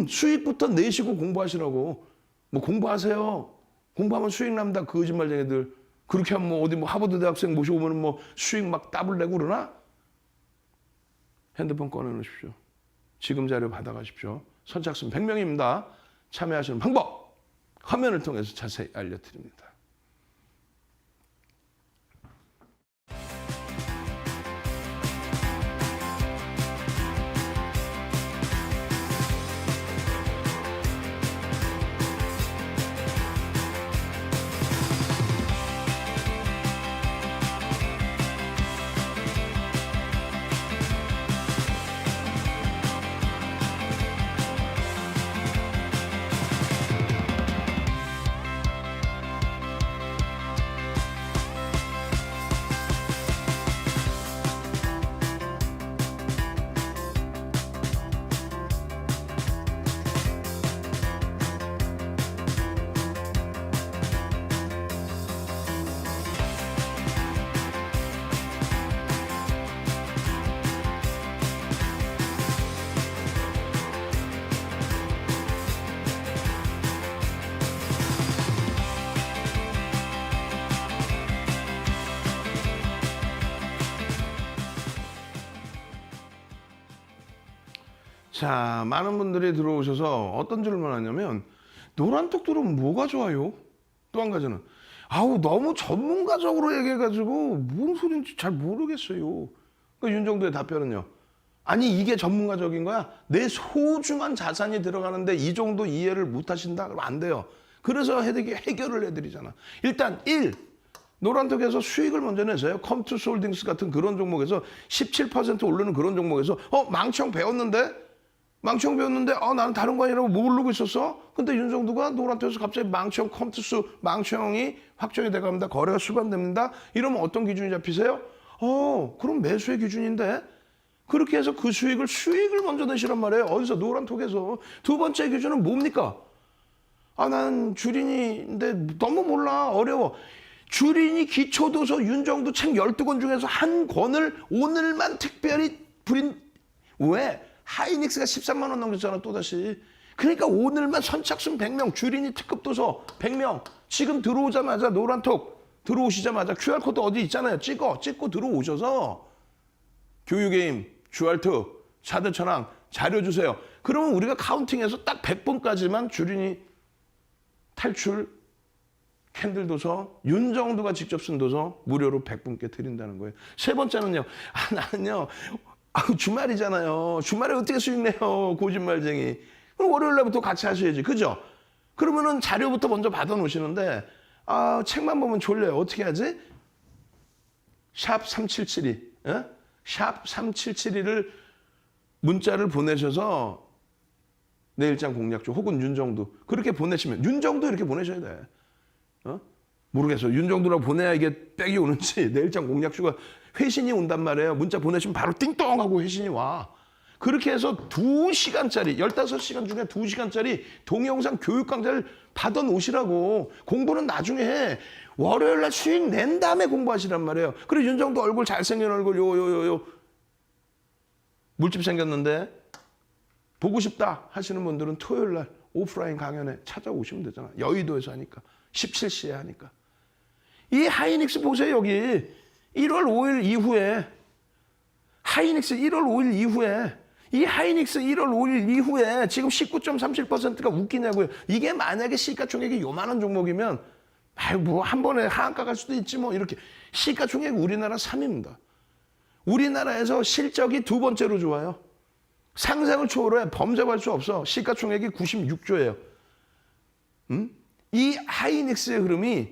수익부터 내시고 공부하시라고. 뭐 공부하세요. 공부하면 수익 납니다. 그 거짓말쟁이들. 그렇게 하면 뭐 어디 뭐 하버드 대학생 모시고 오면 뭐 수익 막 더블 내고 그러나? 핸드폰 꺼내놓으십시오. 지금 자료 받아가십시오. 선착순 100명입니다. 참여하시는 방법 화면을 통해서 자세히 알려드립니다. 자, 많은 분들이 들어오셔서 어떤 질문을 하냐면 노란톡 들어오면 뭐가 좋아요? 또 한 가지는 아우 너무 전문가적으로 얘기해가지고 뭔 소리인지 잘 모르겠어요. 그러니까 윤정도의 답변은요. 아니 이게 전문가적인 거야? 내 소중한 자산이 들어가는데 이 정도 이해를 못 하신다? 그러면 안 돼요. 그래서 해결을 해드리잖아. 일단 1. 노란톡에서 수익을 먼저 내세요. 컴투스 홀딩스 같은 그런 종목에서 17% 오르는 그런 종목에서 망치형 배웠는데 나는 다른 거 아니라고 모르고 있었어? 근데 윤정도가 노란톡에서 갑자기 망치형 컴투스 망치형이 확정이 돼갑니다. 거래가 수반됩니다. 이러면 어떤 기준이 잡히세요? 그럼 매수의 기준인데? 그렇게 해서 그 수익을 먼저 내시란 말이에요. 어디서? 노란톡에서. 두 번째 기준은 뭡니까? 난 주린이인데 너무 몰라. 어려워. 주린이 기초도서 윤정도 책 12권 중에서 한 권을 오늘만 특별히 왜? 하이닉스가 13만 원 넘겼잖아 또다시. 그러니까 오늘만 선착순 100명 주린이 특급 도서 100명 지금 들어오자마자 노란톡 들어오시자마자 QR코드 어디 있잖아요. 찍고 들어오셔서 교육의 힘, 주알트, 차대천왕 자료 주세요. 그러면 우리가 카운팅해서 딱 100분까지만 주린이 탈출 캔들 도서 윤정도가 직접 쓴 도서 무료로 100분께 드린다는 거예요. 세 번째는요. 나는요. 주말이잖아요. 주말에 어떻게 수익 내요? 거짓말쟁이. 그럼 월요일 날부터 같이 하셔야지. 그죠? 그러면은 자료부터 먼저 받아 놓으시는데 책만 보면 졸려요. 어떻게 하지? 샵 3772. 샵 3772를 문자를 보내셔서 내일장 공략주 혹은 윤정도 그렇게 보내시면 윤정도 이렇게 보내셔야 돼. 모르겠어. 윤정도라고 보내야 이게 백이 오는지 내일장 공략주가 회신이 온단 말이에요. 문자 보내시면 바로 띵동 하고 회신이 와. 그렇게 해서 2시간짜리 15시간 중에 2시간짜리 동영상 교육 강좌를 받아 놓으시라고. 공부는 나중에 해. 월요일 날 수익 낸 다음에 공부하시란 말이에요. 그래 윤정도 얼굴 잘생긴 얼굴 요 물집 생겼는데 보고 싶다 하시는 분들은 토요일 날 오프라인 강연에 찾아오시면 되잖아. 여의도에서 하니까. 17시에 하니까. 이 하이닉스 보세요. 여기 1월 5일 이후에 하이닉스 1월 5일 이후에 이 하이닉스 1월 5일 이후에 지금 19.37%가 웃기냐고요. 이게 만약에 시가총액이 요만한 종목이면 아유 뭐 한 번에 하한가 갈 수도 있지 뭐 이렇게. 시가총액 우리나라 3위입니다. 우리나라에서 실적이 두 번째로 좋아요. 상상을 초월해. 범접할 수 없어. 시가총액이 96조예요. 이 하이닉스의 흐름이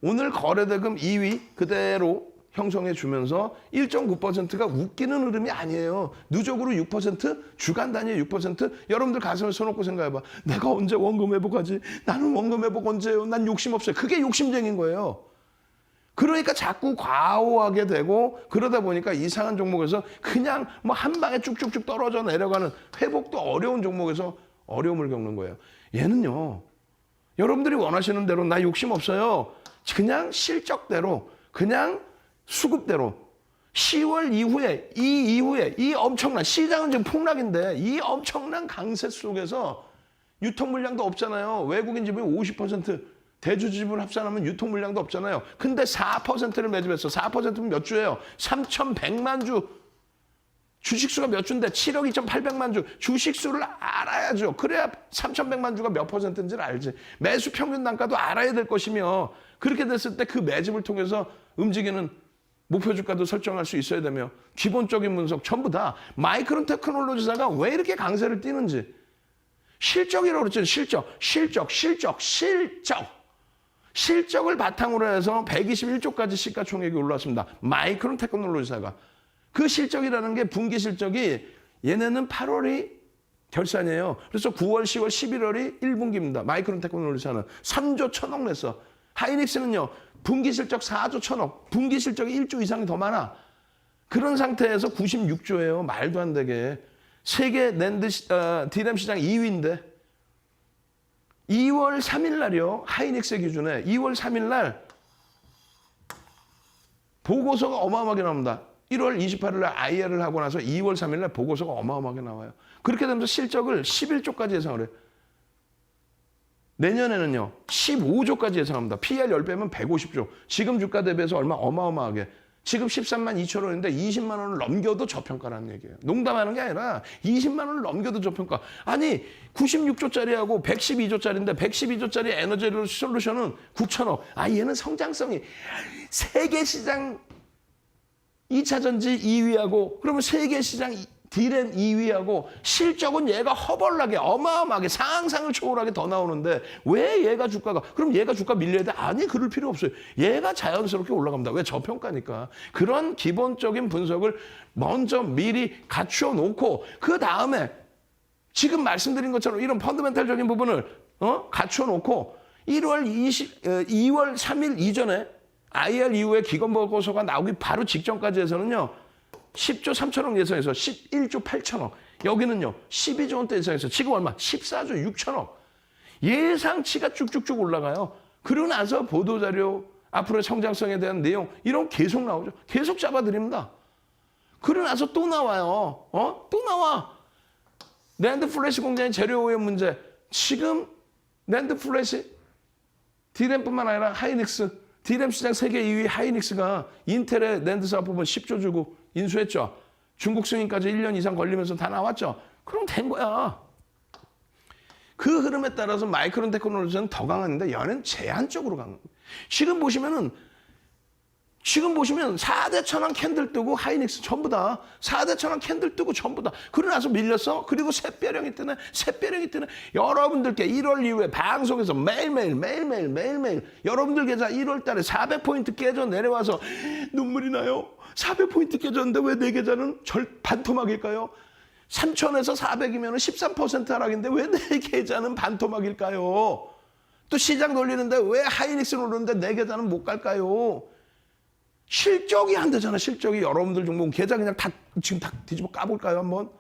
오늘 거래대금 2위 그대로 형성해 주면서 1.9%가 웃기는 흐름이 아니에요. 누적으로 6%, 주간 단위에 6%. 여러분들 가슴에 손 얹고 생각해봐. 내가 언제 원금 회복하지? 나는 원금 회복 언제요? 난 욕심 없어요. 그게 욕심쟁인 거예요. 그러니까 자꾸 과호하게 되고 그러다 보니까 이상한 종목에서 그냥 뭐 한 방에 쭉쭉쭉 떨어져 내려가는 회복도 어려운 종목에서 어려움을 겪는 거예요. 얘는요. 여러분들이 원하시는 대로 나 욕심 없어요. 그냥 실적대로 그냥 수급대로 10월 이후에 이 엄청난 시장은 지금 폭락인데 이 엄청난 강세 속에서 유통 물량도 없잖아요. 외국인 지분이 50% 대주 지분 합산하면 유통 물량도 없잖아요. 근데 4%를 매집했어. 4%면 몇 주예요? 3,100만 주. 주식수가 몇 주인데 7억 2,800만 주. 주식수를 알아야죠. 그래야 3,100만 주가 몇 퍼센트인지를 알지. 매수 평균 단가도 알아야 될 것이며 그렇게 됐을 때 그 매집을 통해서 움직이는 목표 주가도 설정할 수 있어야 되며 기본적인 분석 전부 다 마이크론 테크놀로지사가 왜 이렇게 강세를 띠는지 실적이라고 그랬죠. 실적을 바탕으로 해서 121조까지 시가총액이 올랐습니다. 마이크론 테크놀로지사가. 그 실적이라는 게 분기 실적이 얘네는 8월이 결산이에요. 그래서 9월, 10월, 11월이 1분기입니다. 마이크론 테크놀로지사는 3조 1,000억 냈어. 하이닉스는요. 분기 실적 4조 1,000억. 분기 실적이 1조 이상이 더 많아. 그런 상태에서 96조예요. 말도 안 되게. 세계 낸드 디램 시장 2위인데 2월 3일 날이요. 하이닉스 기준에 2월 3일 날 보고서가 어마어마하게 나옵니다. 1월 28일 날 IR을 하고 나서 2월 3일 날 보고서가 어마어마하게 나와요. 그렇게 되면서 실적을 11조까지 예상을 해요. 내년에는요. 15조까지 예상합니다. PR 10배면 150조. 지금 주가 대비해서 얼마 어마어마하게. 지금 13만 2천 원인데 20만 원을 넘겨도 저평가라는 얘기예요. 농담하는 게 아니라 20만 원을 넘겨도 저평가. 아니 96조짜리하고 112조짜리인데 112조짜리 에너지 솔루션은 9천억. 아 얘는 성장성이 세계 시장 2차 전지 2위하고 그러면 세계 시장 디램 2위하고 실적은 얘가 허벌나게 어마어마하게 상상을 초월하게 더 나오는데 왜 얘가 주가가 그럼 얘가 주가 밀려야 돼? 아니 그럴 필요 없어요. 얘가 자연스럽게 올라갑니다. 왜? 저평가니까. 그런 기본적인 분석을 먼저 미리 갖추어 놓고 그 다음에 지금 말씀드린 것처럼 이런 펀더멘탈적인 부분을 갖추어 놓고 2월 3일 이전에 IR 이후에 기관보고서가 나오기 바로 직전까지 해서는요. 10조 3천억 예상해서 11조 8천억. 여기는요. 12조 원대 예상해서 지금 얼마? 14조 6천억. 예상치가 쭉쭉쭉 올라가요. 그러고 나서 보도자료, 앞으로의 성장성에 대한 내용 이런 계속 나오죠. 계속 잡아드립니다. 그러고 나서 또 나와요. 또 나와. 낸드 플래시 공장의 재료 오염 문제. 지금 낸드 플래시 디램뿐만 아니라 하이닉스. 디램 시장 세계 2위 하이닉스가 인텔의 낸드 사업 부분 10조 주고 인수했죠. 중국 승인까지 1년 이상 걸리면서 다 나왔죠. 그럼 된 거야. 그 흐름에 따라서 마이크론 테크놀로지는 더 강한데 얘는 제한적으로 강한 거예요. 지금 보시면 4대 천왕 캔들 뜨고 하이닉스 전부 다 4대 천왕 캔들 뜨고 전부 다 그러고 나서 밀렸어. 그리고 샛별형이 뜨네. 여러분들께 1월 이후에 방송에서 매일매일 여러분들 계좌 1월 달에 400포인트 깨져 내려와서 눈물이 나요. 400포인트 깨졌는데 왜 내 계좌는 반토막일까요? 3,000에서 400이면 13% 하락인데 왜 내 계좌는 반토막일까요? 또 시장 돌리는데 왜 하이닉스는 오르는데 내 계좌는 못 갈까요? 실적이 안 되잖아. 실적이 여러분들 종목 계좌 그냥 지금 다 뒤집어 까볼까요 한번?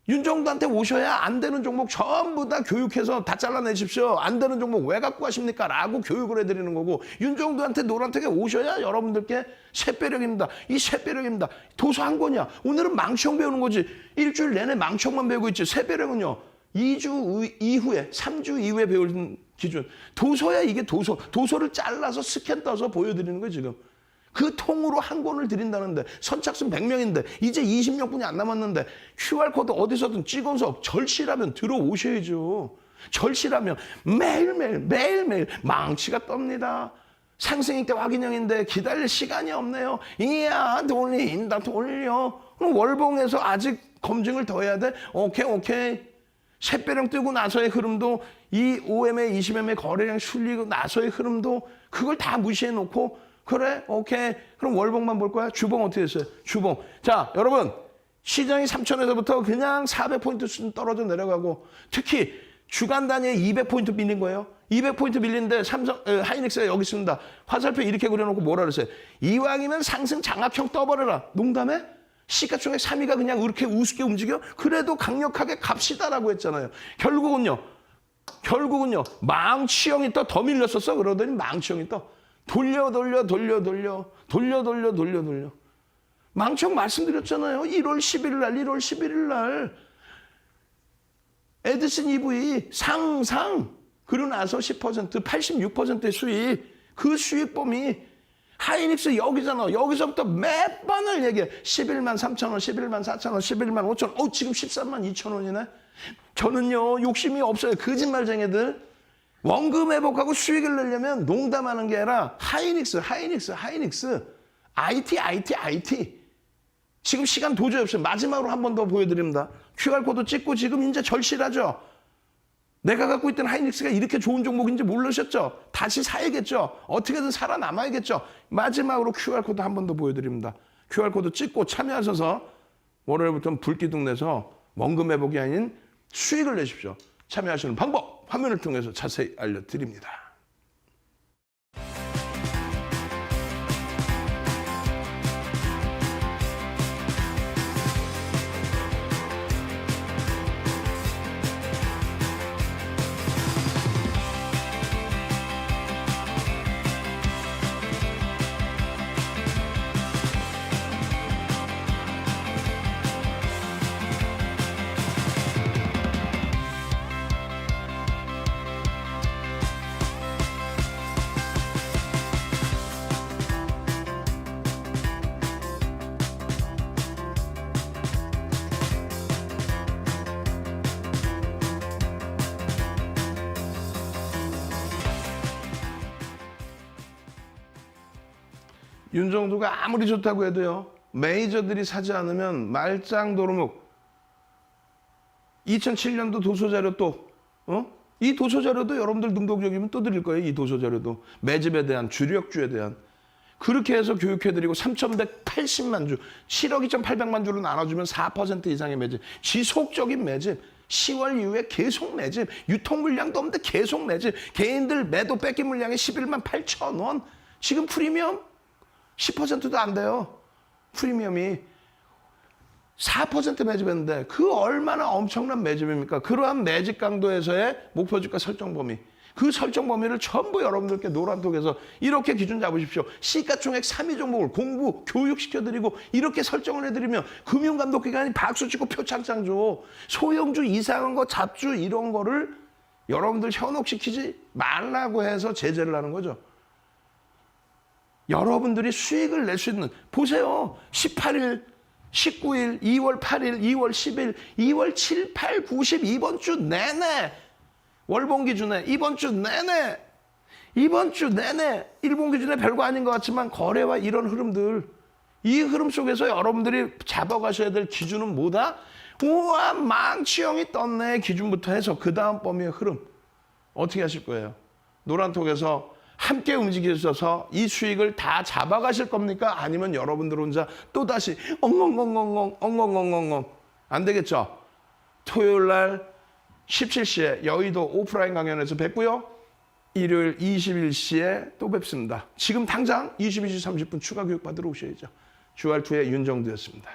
윤정두한테 오셔야 안 되는 종목 전부 다 교육해서 다 잘라내십시오. 안 되는 종목 왜 갖고 가십니까? 라고 교육을 해드리는 거고, 윤정두한테 노란택에 오셔야 여러분들께 샛배력입니다. 이 샛배력입니다. 도서 한 권이야. 오늘은 망청 배우는 거지. 일주일 내내 망청만 배우고 있지. 샛배력은요, 2주 이후에, 3주 이후에 배우는 기준. 도서야 이게 도서. 도서를 잘라서 스캔 떠서 보여드리는 거예요, 지금. 그 통으로 한 권을 드린다는데 선착순 100명인데 이제 20명뿐이 안 남았는데 QR코드 어디서든 찍어서 절실하면 들어오셔야죠. 절실하면 매일매일 망치가 떱니다. 상승일대 확인형인데 기다릴 시간이 없네요. 이야 돌린다 돌려. 그럼 월봉에서 아직 검증을 더 해야 돼? 오케이. 샛배령 뜨고 나서의 흐름도 이 5MA, 20MA 거래량 술리고 나서의 흐름도 그걸 다 무시해놓고 그래? 오케이. 그럼 월봉만 볼 거야? 주봉 어떻게 됐어요? 주봉. 자, 여러분. 시장이 3천에서부터 그냥 400포인트 떨어져 내려가고 특히 주간 단위에 200포인트 밀린 거예요. 200포인트 밀린데 하이닉스가 여기 있습니다. 화살표 이렇게 그려놓고 뭐라 그랬어요? 이왕이면 상승 장악형 떠버려라. 농담해? 시가총액 3위가 그냥 이렇게 우습게 움직여? 그래도 강력하게 갑시다라고 했잖아요. 결국은요. 망치형이 더 밀렸었어. 그러더니 망치형이 돌려. 망청 말씀드렸잖아요. 1월 11일 날. 에디슨 EV 상상. 그러고 나서 10%, 86%의 수익. 그 수익범위 하이닉스 여기잖아. 여기서부터 몇 번을 얘기해. 11만 3천 원, 11만 4천 원, 11만 5천 원. 지금 13만 2천 원이네. 저는요. 욕심이 없어요. 거짓말쟁이들. 원금 회복하고 수익을 내려면 농담하는 게 아니라 하이닉스. IT. 지금 시간 도저히 없어요. 마지막으로 한 번 더 보여드립니다. QR코드 찍고 지금 이제 절실하죠. 내가 갖고 있던 하이닉스가 이렇게 좋은 종목인지 모르셨죠? 다시 사야겠죠? 어떻게든 살아남아야겠죠? 마지막으로 QR코드 한 번 더 보여드립니다. QR코드 찍고 참여하셔서 월요일부터는 불기둥 내서 원금 회복이 아닌 수익을 내십시오. 참여하시는 방법 화면을 통해서 자세히 알려드립니다. 윤정두가 아무리 좋다고 해도요. 메이저들이 사지 않으면 말짱도루묵. 2007년도 도서자료 또 이 도서자료도 여러분들 능동적이면 또 드릴 거예요. 이 도서자료도. 매집에 대한 주력주에 대한. 그렇게 해서 교육해드리고 3,180만 주, 7억 2,800만 주로 나눠주면 4% 이상의 매집. 지속적인 매집. 10월 이후에 계속 매집. 유통 물량도 없는데 계속 매집. 개인들 매도 뺏긴 물량이 11만 8천 원. 지금 프리미엄 10%도 안 돼요. 프리미엄이 4% 매집했는데 그 얼마나 엄청난 매집입니까? 그러한 매집 강도에서의 목표 주가 설정 범위. 그 설정 범위를 전부 여러분들께 노란톡에서 이렇게 기준 잡으십시오. 시가총액 3위 종목을 공부, 교육시켜드리고 이렇게 설정을 해드리면 금융감독기관이 박수 치고 표창장 줘. 소형주 이상한 거, 잡주 이런 거를 여러분들 현혹시키지 말라고 해서 제재를 하는 거죠. 여러분들이 수익을 낼 수 있는, 보세요. 18일, 19일, 2월 8일, 2월 10일, 2월 7, 8, 9, 10 이번 주 내내 월봉 기준에 이번 주 내내 일본 기준에 별거 아닌 것 같지만 거래와 이런 흐름들, 이 흐름 속에서 여러분들이 잡아가셔야 될 기준은 뭐다? 우와 망치형이 떴네 기준부터 해서 그 다음 범위의 흐름 어떻게 하실 거예요? 노란톡에서 함께 움직이셔서 이 수익을 다 잡아가실 겁니까? 아니면 여러분들 혼자 또다시 엉엉엉엉 안 되겠죠? 토요일 날 17시에 여의도 오프라인 강연에서 뵙고요. 일요일 21시에 또 뵙습니다. 지금 당장 22시 30분 추가 교육 받으러 오셔야죠. 주알투의 윤정두였습니다.